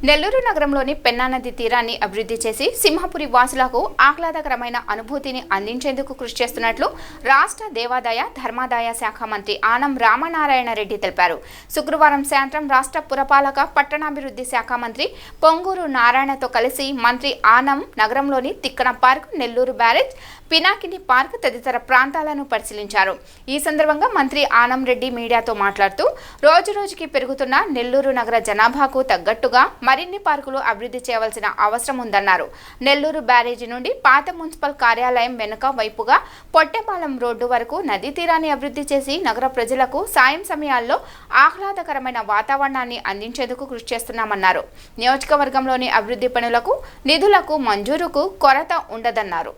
నెల్లూరు నగరంలోని పెన్నా నది తీరాన్ని అభివృద్ధి చేసి సింహపురి వాసులకు ఆహ్లాదకరమైన అనుభూతిని అందించేందుకు కృషి చేస్తున్నట్లు రాష్ట్ర దేవాదాయ ధర్మాదాయ శాఖ మంత్రి ఆనం రామనారాయణ రెడ్డి తెలిపారు. శుక్రవారం సాయంత్రం రాష్ట్ర పురపాలక పట్టణాభివృద్ధి శాఖ మంత్రి పొంగూరు నారాయణతో కలిసి మంత్రి ఆనం నగరంలోని Tikkana park, Nellore barrage, Pinakini park తదితర ప్రాంతాలను పరిశీలించారు. ఈ సందర్భంగా మంత్రి ఆనం రెడ్డి మీడియాతో మాట్లాడుతూ రోజురోజుకి పెరుగుతున్న నెల్లూరు నగర జనాభాకు తగ్గట్టుగా మరిన్ని పార్కులు అభివృద్ధి చేయవలసిన అవసరం ఉందన్నారు. నెల్లూరు బ్యారేజీ నుండి పాత మున్సిపల్ కార్యాలయం వెనుక వైపుగా పొట్టెపాలెం రోడ్డు వరకు నదీ తీరాన్ని అభివృద్ధి చేసి నగర ప్రజలకు సాయం సమయాల్లో ఆహ్లాదకరమైన వాతావరణాన్ని అందించేందుకు కృషి చేస్తున్నామన్నారు. నియోజకవర్గంలోని అభివృద్ధి పనులకు నిధులకు మంజూరుకు కొరత ఉండదన్నారు.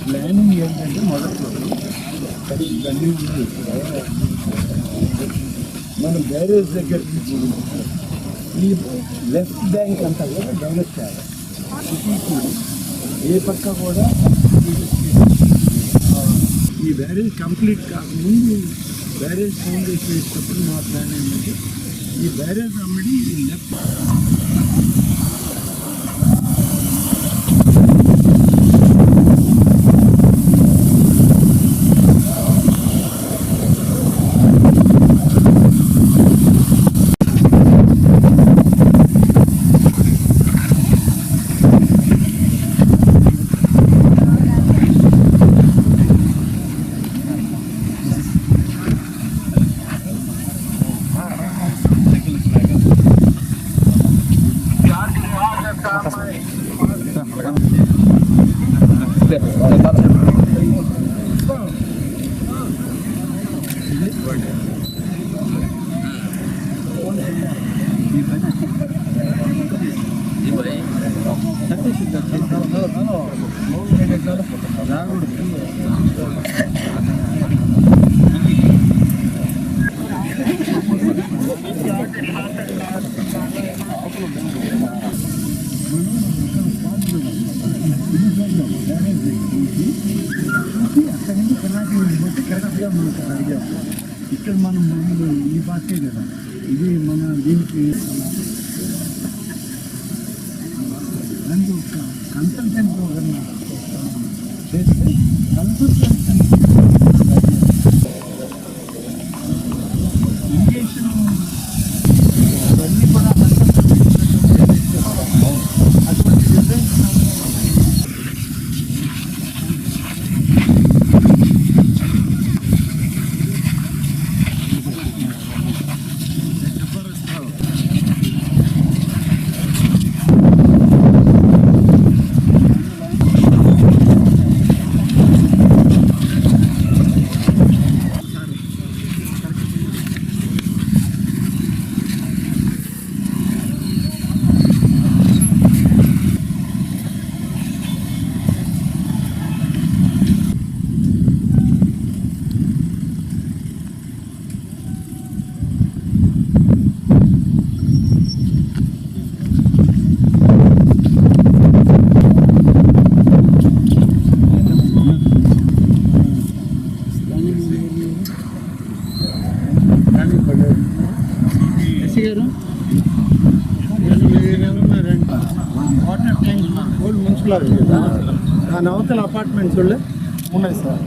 ప్లానింగ్ ఏంటంటే మొదట్లో మనం బ్యారేజ్ దగ్గర నుంచి ఈ లెఫ్ట్ బ్యాంక్ అంతా కూడా డెవలప్ చేయాలి. సిటీకి ఏ పక్క కూడా ఈ బ్యారేజ్ కంప్లీట్ కాకముందు బ్యారేజ్ ఫౌండేషన్ వేసేటప్పుడు మా ప్లాన్ ఏంటంటే ఈ బ్యారేజ్ అమ్మడి లెఫ్ట్ ఇక్కడ మనం ఈ పార్కే కదా ఇది మన దీనికి దానికి ఒక కన్సల్టెంట్ చేస్తే కన్సల్టెంట్ ఇరిగేషన్ ఇవన్నీ కూడా అటువంటి డిజైన్స్ కట్టారు? వాటర్ ట్యాంక్ ఓల్డ్ మున్సిపల్ దాని అవతల అపార్ట్మెంట్స్ ఉన్నాయి సార్.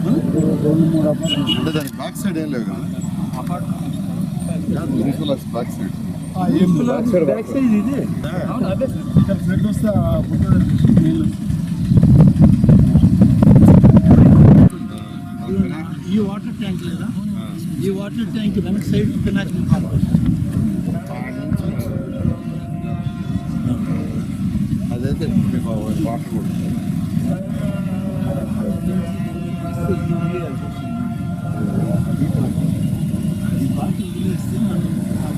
2-3 అపార్ట్మెంట్స్ అంటే దాని బ్యాక్ సైడ్ ఏం లేవు కదా, municipal back side. Back side ఇదే ఇక్కడ ఫ్లడ్ వస్తే ఈ వాటర్ ట్యాంక్ లేదా, ఈ వాటర్ ట్యాంక్ వెనక సైడ్ పినాకిల్ అదైతే మీకు వాటర్ కూడా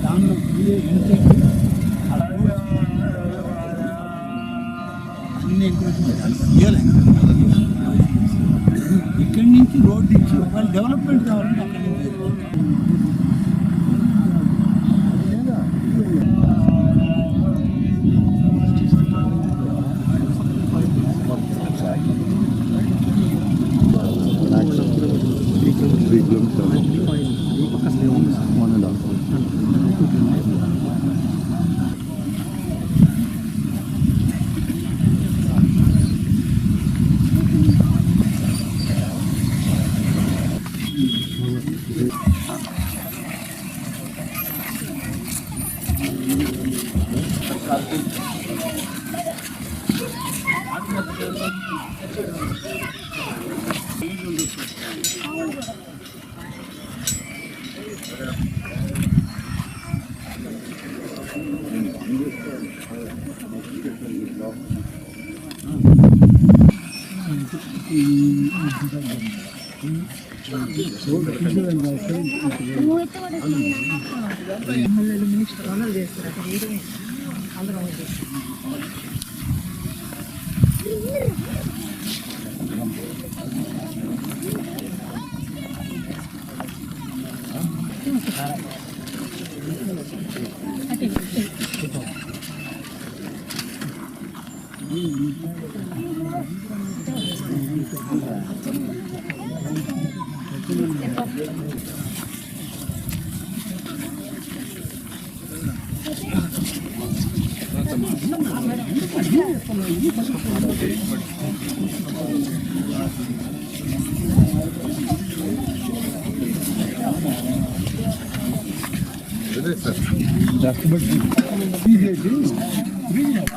దానిలో అన్ని ఇక్కడి నుంచి రోడ్డు ఇచ్చి వాళ్ళు డెవలప్మెంట్ కావాలంటే అక్కడి నుంచి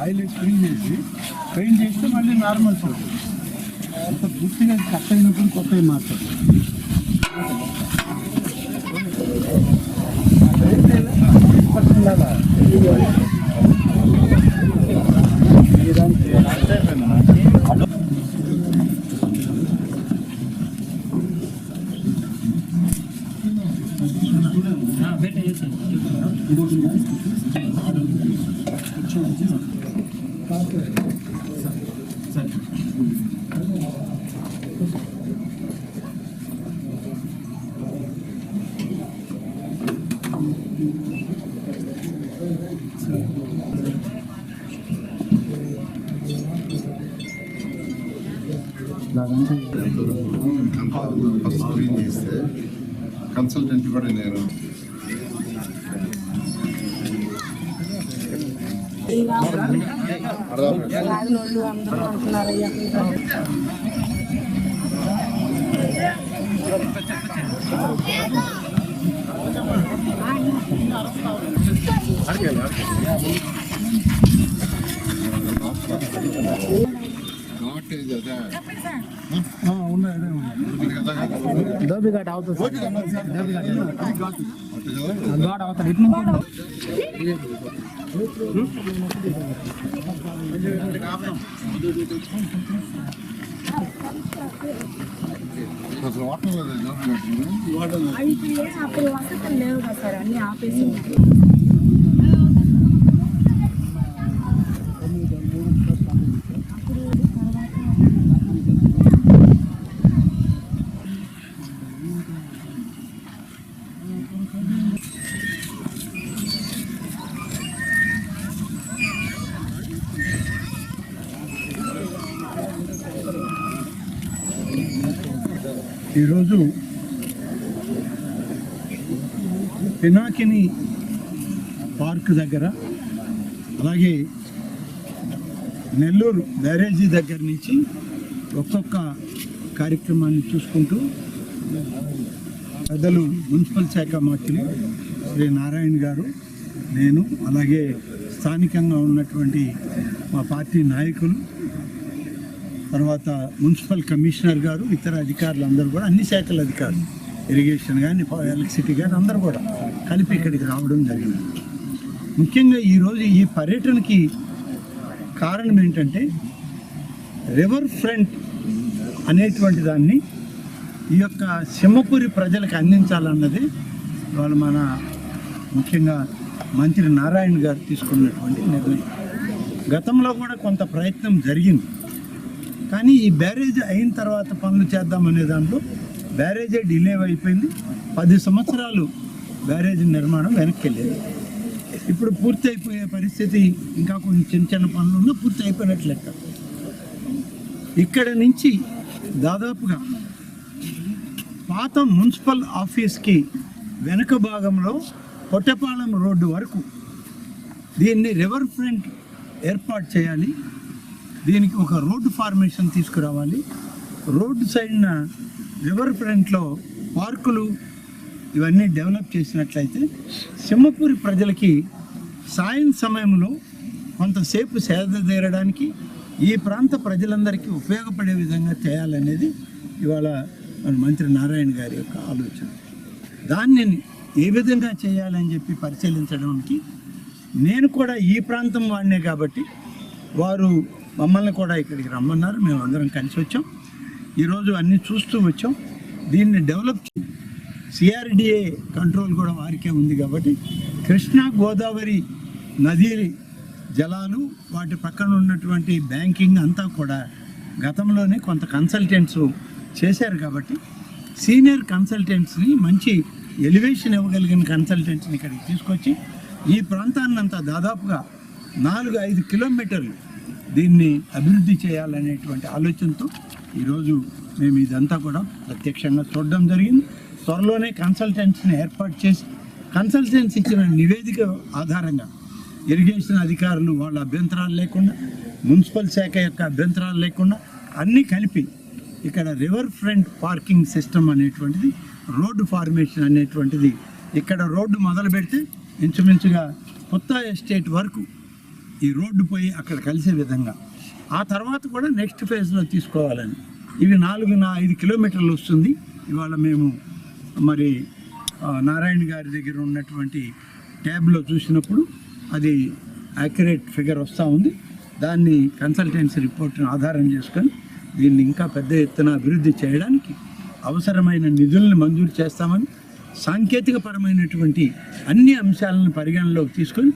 ఆయిల్ చేసి పెయింట్ చేస్తే మళ్ళీ నార్మల్ చూడండి. అంత పూర్తిగా కట్ అయినప్పుడు కొత్తవి మారుతుంది. ఫస్ట్ స్క్రీన్ చేస్తే కన్సల్టెంట్ కూడా నేను దోబిఘాట్ అవుతుంది. ఘాట్ అవుతుంది. ఇటు అసలు వాటర్ అప్పుడు వసతులు లేవు కదా సార్, అన్ని ఆపేసి ఈరోజు పినాకిని పార్క్ దగ్గర, అలాగే నెల్లూరు బ్యారేజీ దగ్గర నుంచి ఒక్కొక్క కార్యక్రమాన్ని చూసుకుంటూ పెద్దలు మున్సిపల్ శాఖ మంత్రి శ్రీ నారాయణ గారు, నేను, అలాగే స్థానికంగా ఉన్నటువంటి మా పార్టీ నాయకులు, తర్వాత మున్సిపల్ కమిషనర్ గారు, ఇతర అధికారులు అందరూ కూడా, అన్ని శాఖల అధికారులు, ఇరిగేషన్ కానీ ఎలక్ట్రిసిటీ కానీ అందరూ కూడా కలిపి ఇక్కడికి రావడం జరిగింది. ముఖ్యంగా ఈరోజు ఈ పర్యటనకి కారణం ఏంటంటే రివర్ ఫ్రంట్ అనేటువంటి దాన్ని ఈ యొక్క సింహపురి ప్రజలకు అందించాలన్నది వాళ్ళు మన ముఖ్యంగా మంత్రి నారాయణ గారు తీసుకున్నటువంటి నిర్ణయం. గతంలో కూడా కొంత ప్రయత్నం జరిగింది, కానీ ఈ బ్యారేజ్ అయిన తర్వాత పనులు చేద్దామనే దాంట్లో బ్యారేజే డిలే అయిపోయింది. 10 సంవత్సరాలు బ్యారేజ్ నిర్మాణం వెనక్కి వెళ్ళేది. ఇప్పుడు పూర్తి అయిపోయే పరిస్థితి, ఇంకా కొన్ని చిన్న చిన్న పనులు ఉన్నా పూర్తి అయిపోయినట్లు లెక్క. ఇక్కడ నుంచి దాదాపుగా పాత మున్సిపల్ ఆఫీస్కి వెనుక భాగంలో పొట్టపాలెం రోడ్డు వరకు దీన్ని రివర్ ఫ్రంట్ ఏర్పాటు చేయాలి. దీనికి ఒక రోడ్డు ఫార్మేషన్ తీసుకురావాలి. రోడ్డు సైడ్న రివర్ ఫ్రంట్లో పార్కులు ఇవన్నీ డెవలప్ చేసినట్లయితే సింహపురి ప్రజలకి సాయం సమయంలో కొంతసేపు సేద తీరడానికి, ఈ ప్రాంత ప్రజలందరికీ ఉపయోగపడే విధంగా చేయాలనేది ఇవాళ మన మంత్రి నారాయణ గారి యొక్క ఆలోచన. దాన్ని ఏ విధంగా చేయాలని చెప్పి పరిశీలించడానికి నేను కూడా ఈ ప్రాంతం వాడినే కాబట్టి వారు మమ్మల్ని కూడా ఇక్కడికి రమ్మన్నారు. మేము అందరం కలిసి వచ్చాం, ఈరోజు అన్నీ చూస్తూ వచ్చాం. దీన్ని డెవలప్ సిఆర్డిఏ కంట్రోల్ కూడా వారికే ఉంది కాబట్టి కృష్ణా గోదావరి నదీ జలాలు, వాటి పక్కన ఉన్నటువంటి బ్యాంకింగ్ అంతా కూడా గతంలోనే కొంత కన్సల్టెంట్స్ చేశారు కాబట్టి సీనియర్ కన్సల్టెంట్స్ని, మంచి ఎలివేషన్ ఇవ్వగలిగిన కన్సల్టెంట్స్ని ఇక్కడికి తీసుకొచ్చి ఈ ప్రాంతాన్నంతా దాదాపుగా 4-5 కిలోమీటర్లు దీన్ని అభివృద్ధి చేయాలనేటువంటి ఆలోచనతో ఈరోజు మేము ఇదంతా కూడా ప్రత్యక్షంగా చూడడం జరిగింది. త్వరలోనే కన్సల్టెంట్స్ని ఏర్పాటు చేసి కన్సల్టెంట్స్ ఇచ్చిన నివేదిక ఆధారంగా ఇరిగేషన్ అధికారులు వాళ్ళ అభ్యంతరాలు లేకుండా, మున్సిపల్ శాఖ యొక్క అభ్యంతరాలు లేకుండా అన్నీ కలిపి ఇక్కడ రివర్ ఫ్రంట్ పార్కింగ్ సిస్టమ్ అనేటువంటిది, రోడ్డు ఫార్మేషన్ అనేటువంటిది, ఇక్కడ రోడ్డు మొదలు పెడితే ఇంచుమించుగా కొత్త ఎస్టేట్ వరకు ఈ రోడ్డు పోయి అక్కడ కలిసే విధంగా, ఆ తర్వాత కూడా నెక్స్ట్ ఫేజ్లో తీసుకోవాలని. ఇవి 4-5 కిలోమీటర్లు వస్తుంది. ఇవాళ మేము మరి నారాయణ గారి దగ్గర ఉన్నటువంటి ట్యాబ్లో చూసినప్పుడు అది యాక్యురేట్ ఫిగర్ వస్తూ ఉంది. దాన్ని కన్సల్టెన్సీ రిపోర్ట్ను ఆధారం చేసుకొని దీన్ని ఇంకా పెద్ద ఎత్తున అభివృద్ధి చేయడానికి అవసరమైన నిధులను మంజూరు చేస్తామని, సాంకేతికపరమైనటువంటి అన్ని అంశాలను పరిగణలోకి తీసుకొని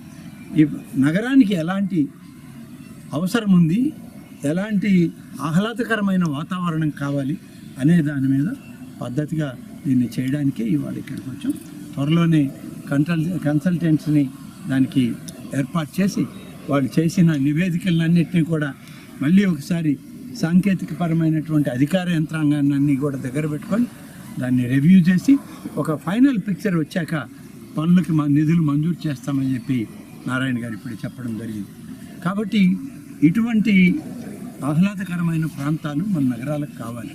ఈ నగరానికి ఎలాంటి అవసరం ఉంది, ఎలాంటి ఆహ్లాదకరమైన వాతావరణం కావాలి అనే దాని మీద పద్ధతిగా దీన్ని చేయడానికే ఇవాళ ఇక్కడికి వచ్చాం. త్వరలోనే కన్సల్టెంట్స్ని దానికి ఏర్పాటు చేసి వాళ్ళు చేసిన నివేదికలన్నింటినీ కూడా మళ్ళీ ఒకసారి సాంకేతికపరమైనటువంటి అధికార యంత్రాంగాన్ని కూడా దగ్గర పెట్టుకొని దాన్ని రివ్యూ చేసి ఒక ఫైనల్ పిక్చర్ వచ్చాక పనులకి నిధులు మంజూరు చేస్తామని చెప్పి నారాయణ గారు ఇప్పుడు చెప్పడం జరిగింది. కాబట్టి ఇటువంటి ఆహ్లాదకరమైన ప్రాంతాలు మన నగరాలకు కావాలి.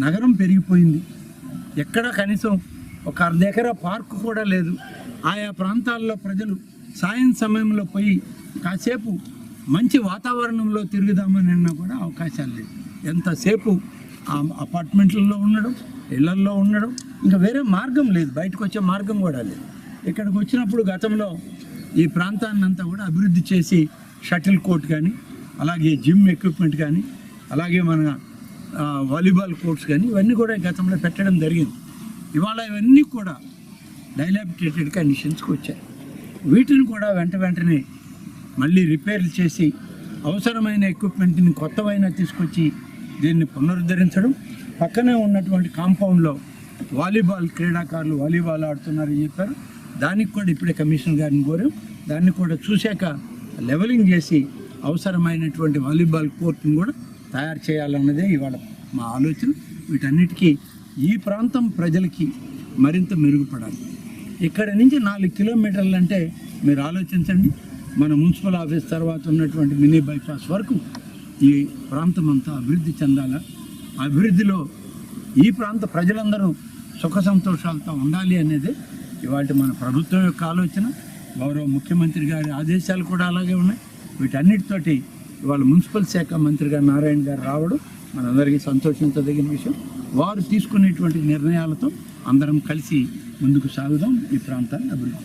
నగరం పెరిగిపోయింది, ఎక్కడ కనీసం ఒక 1/2 ఎకరా పార్కు కూడా లేదు. ఆయా ప్రాంతాల్లో ప్రజలు సాయం సమయంలో పోయి కాసేపు మంచి వాతావరణంలో తిరుగుదామని అన్నా కూడా అవకాశాలు లేవు. ఎంతసేపు అపార్ట్మెంట్లలో ఉండడం, ఇళ్లల్లో ఉండడం, ఇంకా వేరే మార్గం లేదు, బయటకు వచ్చే మార్గం కూడా లేదు. ఇక్కడికి వచ్చినప్పుడు గతంలో ఈ ప్రాంతాన్నంతా కూడా అభివృద్ధి చేసి షటిల్ కోర్ట్ కానీ, అలాగే జిమ్ ఎక్విప్మెంట్ కానీ, అలాగే మన వాలీబాల్ కోర్ట్స్ కానీ ఇవన్నీ కూడా గతంలో పెట్టడం జరిగింది. ఇవాళ ఇవన్నీ కూడా డైలాబిటేటెడ్ కండిషన్స్కి వచ్చాయి. వీటిని కూడా వెంటనే మళ్ళీ రిపేర్లు చేసి అవసరమైన ఎక్విప్మెంట్ని కొత్తవైనా తీసుకొచ్చి దీన్ని పునరుద్ధరించడం, పక్కనే ఉన్నటువంటి కాంపౌండ్లో వాలీబాల్ క్రీడాకారులు వాలీబాల్ ఆడుతున్నారని చెప్పారు. దానికి కూడా ఇప్పుడే కమిషనర్ గారిని కోరాం. దాన్ని కూడా చూశాక లెవెలింగ్ చేసి అవసరమైనటువంటి వాలీబాల్ కోర్టును కూడా తయారు చేయాలన్నదే ఇవాళ మా ఆలోచన. వీటన్నిటికీ ఈ ప్రాంతం ప్రజలకి మరింత మెరుగుపడాలి. ఇక్కడ నుంచి 4 కిలోమీటర్లు అంటే మీరు ఆలోచించండి. మన మున్సిపల్ ఆఫీస్ తర్వాత ఉన్నటువంటి మినీ బైపాస్ వరకు ఈ ప్రాంతం అంతా అభివృద్ధి చెందాలా. అభివృద్ధిలో ఈ ప్రాంత ప్రజలందరూ సుఖ సంతోషాలతో ఉండాలి అనేది ఇవాళ మన ప్రభుత్వం యొక్క ఆలోచన. గౌరవ ముఖ్యమంత్రి గారి ఆదేశాలు కూడా అలాగే ఉన్నాయి. వీటన్నిటితోటి ఇవాళ మున్సిపల్ శాఖ మంత్రిగా నారాయణ గారు రావడం మనందరికీ సంతోషించదగిన విషయం. వారు తీసుకునేటువంటి నిర్ణయాలతో అందరం కలిసి ముందుకు సాగుదాం, ఈ ప్రాంతాన్ని అభివృద్ధి